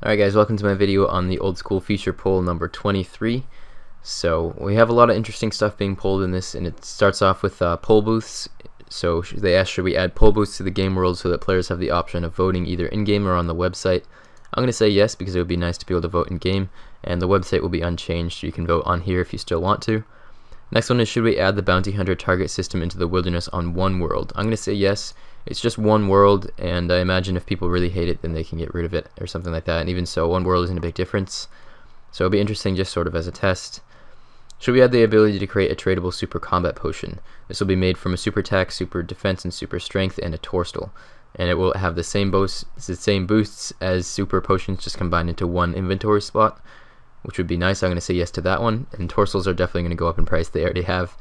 Alright guys, welcome to my video on the old school feature poll number 23. So we have a lot of interesting stuff being polled in this, and it starts off with poll booths. So they asked, should we add poll booths to the game world so that players have the option of voting either in-game or on the website? I'm going to say yes, because it would be nice to be able to vote in-game, and the website will be unchanged, so you can vote on here if you still want to. Next one is, should we add the bounty hunter target system into the wilderness on one world? I'm going to say yes. It's just one world, and I imagine if people really hate it, then they can get rid of it or something like that. And even so, one world isn't a big difference. So it'll be interesting just sort of as a test. Should we add the ability to create a tradable super combat potion? This will be made from a super attack, super defense, and super strength, and a torstal. And it will have the same boosts as super potions, just combined into one inventory slot, which would be nice. I'm going to say yes to that one. And torstals are definitely going to go up in price. They already have.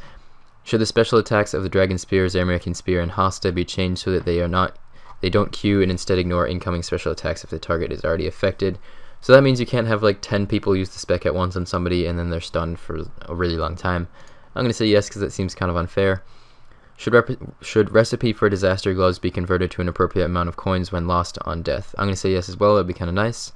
Should the special attacks of the Dragon Spear, Zamorakian Spear, and Hasta be changed so that they don't queue and instead ignore incoming special attacks if the target is already affected? So that means you can't have like 10 people use the spec at once on somebody and then they're stunned for a really long time. I'm going to say yes because that seems kind of unfair. Should recipe for disaster gloves be converted to an appropriate amount of coins when lost on death? I'm going to say yes as well. That'd be kind of nice.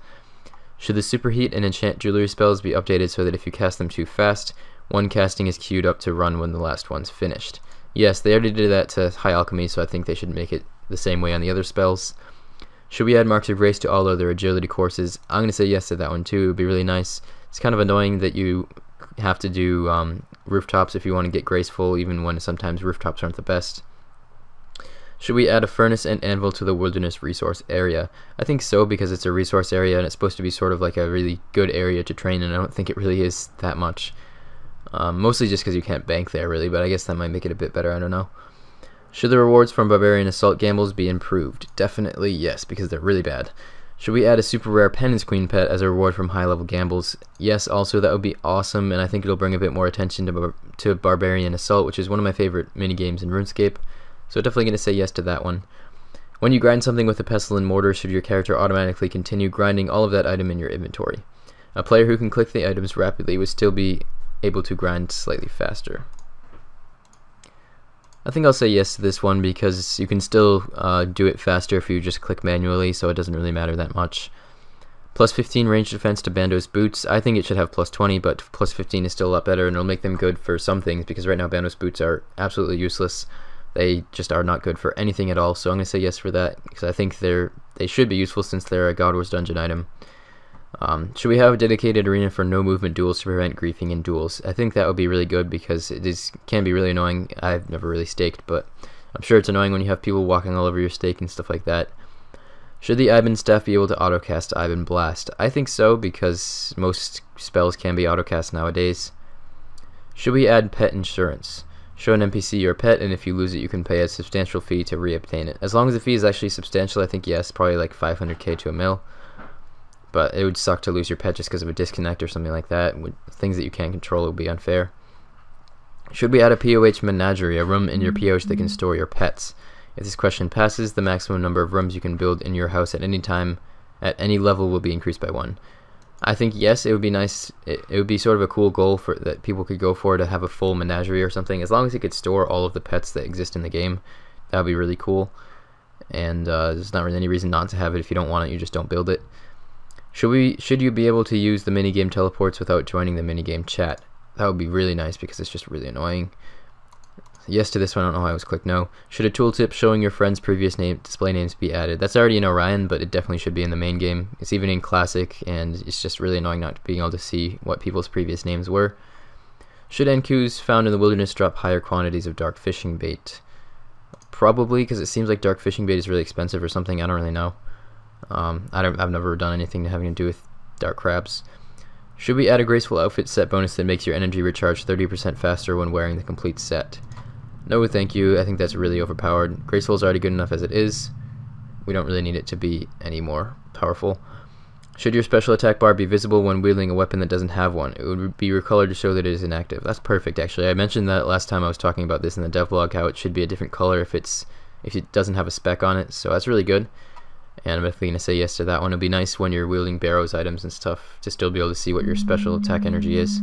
Should the superheat and enchant jewelry spells be updated so that if you cast them too fast, one casting is queued up to run when the last one's finished? Yes, they already did that to High Alchemy, so I think they should make it the same way on the other spells. Should we add Marks of Grace to all other agility courses? I'm going to say yes to that one too. It would be really nice. It's kind of annoying that you have to do rooftops if you want to get graceful, even when sometimes rooftops aren't the best. Should we add a furnace and anvil to the wilderness resource area? I think so, because it's a resource area and it's supposed to be sort of like a really good area to train, and I don't think it really is that much. Mostly just because you can't bank there really, but I guess that might make it a bit better, I don't know. Should the rewards from Barbarian Assault Gambles be improved? Definitely yes, because they're really bad. Should we add a super rare Penance Queen pet as a reward from high level gambles? Yes, also that would be awesome, and I think it'll bring a bit more attention to Barbarian Assault, which is one of my favorite minigames in RuneScape, so definitely going to say yes to that one. When you grind something with a pestle and mortar, should your character automatically continue grinding all of that item in your inventory? A player who can click the items rapidly would still be able to grind slightly faster. I think I'll say yes to this one because you can still do it faster if you just click manually, so it doesn't really matter that much. Plus 15 range defense to Bando's boots. I think it should have plus 20, but plus 15 is still a lot better, and it'll make them good for some things, because right now Bando's boots are absolutely useless. They just are not good for anything at all, so I'm going to say yes for that, because I think they should be useful since they're a God Wars dungeon item. Should we have a dedicated arena for no movement duels to prevent griefing in duels? I think that would be really good, because it can be really annoying. I've never really staked, but I'm sure it's annoying when you have people walking all over your stake and stuff like that. Should the Ivan staff be able to autocast Ivan Blast? I think so, because most spells can be autocast nowadays. Should we add pet insurance? Show an NPC your pet, and if you lose it you can pay a substantial fee to reobtain it. As long as the fee is actually substantial, I think yes, probably like 500k to a mil. But it would suck to lose your pet just because of a disconnect or something like that. Things that you can't control would be unfair. Should we add a POH menagerie, a room in your POH that can store your pets? If this question passes, the maximum number of rooms you can build in your house at any time, at any level, will be increased by 1. I think yes, it would be nice. It would be sort of a cool goal that people could go for, to have a full menagerie or something. As long as it could store all of the pets that exist in the game, that would be really cool. And there's not really any reason not to have it. If you don't want it, you just don't build it. Should you be able to use the minigame teleports without joining the minigame chat? That would be really nice, because it's just really annoying. Yes to this one. I don't know why I was clicked no. Should a tooltip showing your friends' previous display names be added? That's already in Orion, but it definitely should be in the main game. It's even in Classic, and it's just really annoying not being able to see what people's previous names were. Should NQs found in the wilderness drop higher quantities of dark fishing bait? Probably, because it seems like dark fishing bait is really expensive or something. I don't really know. I've never done anything having to do with dark crabs. Should we add a graceful outfit set bonus that makes your energy recharge 30% faster when wearing the complete set? No, thank you. I think that's really overpowered. Graceful is already good enough as it is. We don't really need it to be any more powerful. Should your special attack bar be visible when wielding a weapon that doesn't have one? It would be recolored to show that it is inactive. That's perfect, actually. I mentioned that last time I was talking about this in the devlog, how it should be a different color if it doesn't have a spec on it, so that's really good. And I'm definitely going to say yes to that one. It'd be nice when you're wielding Barrows items and stuff to still be able to see what your special attack energy is.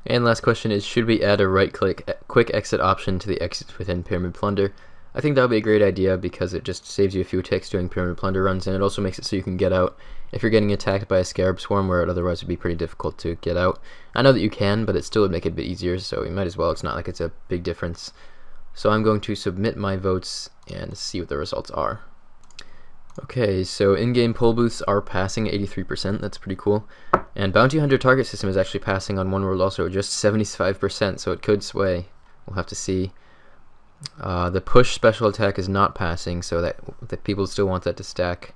And last question is, should we add a right-click quick exit option to the exits within Pyramid Plunder? I think that would be a great idea because it just saves you a few ticks doing Pyramid Plunder runs, and it also makes it so you can get out if you're getting attacked by a Scarab Swarm, where it otherwise would be pretty difficult to get out. I know that you can, but it still would make it a bit easier, so you might as well. It's not like it's a big difference. So I'm going to submit my votes and see what the results are. Okay, so in-game poll booths are passing 83%, that's pretty cool. And Bounty Hunter target system is actually passing on One World also, just 75%, so it could sway. We'll have to see. The push special attack is not passing, so that people still want that to stack.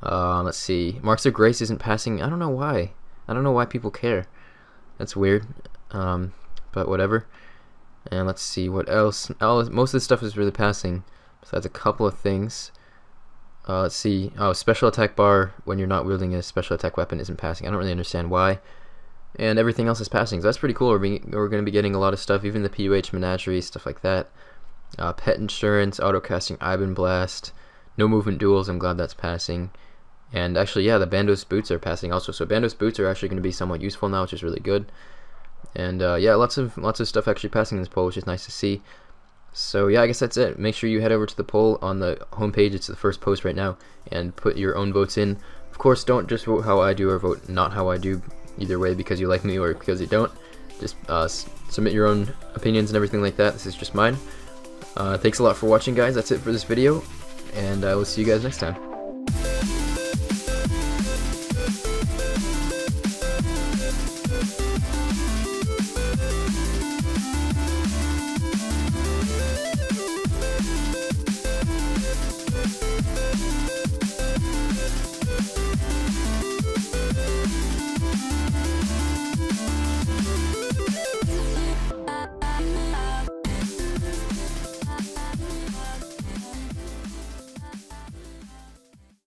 Let's see. Marks of Grace isn't passing. I don't know why. I don't know why people care. That's weird. But whatever. And let's see what else. Most of this stuff is really passing. So that's a couple of things. Let's see. Oh, special attack bar when you're not wielding a special attack weapon isn't passing. I don't really understand why. And everything else is passing, so that's pretty cool. We're going to be getting a lot of stuff, even the PUH Menagerie, stuff like that. Pet Insurance, Auto-casting Ivan Blast, no movement duels, I'm glad that's passing. And actually, yeah, the Bandos Boots are passing also, so Bandos Boots are actually going to be somewhat useful now, which is really good. And yeah, lots of stuff actually passing in this poll, which is nice to see. So yeah, I guess that's it. Make sure you head over to the poll on the homepage, it's the first post right now, and put your own votes in. Of course, don't just vote how I do or vote not how I do. Either way, because you like me or because you don't, just submit your own opinions and everything like that. This is just mine. Thanks a lot for watching, guys. That's it for this video, and I will see you guys next time.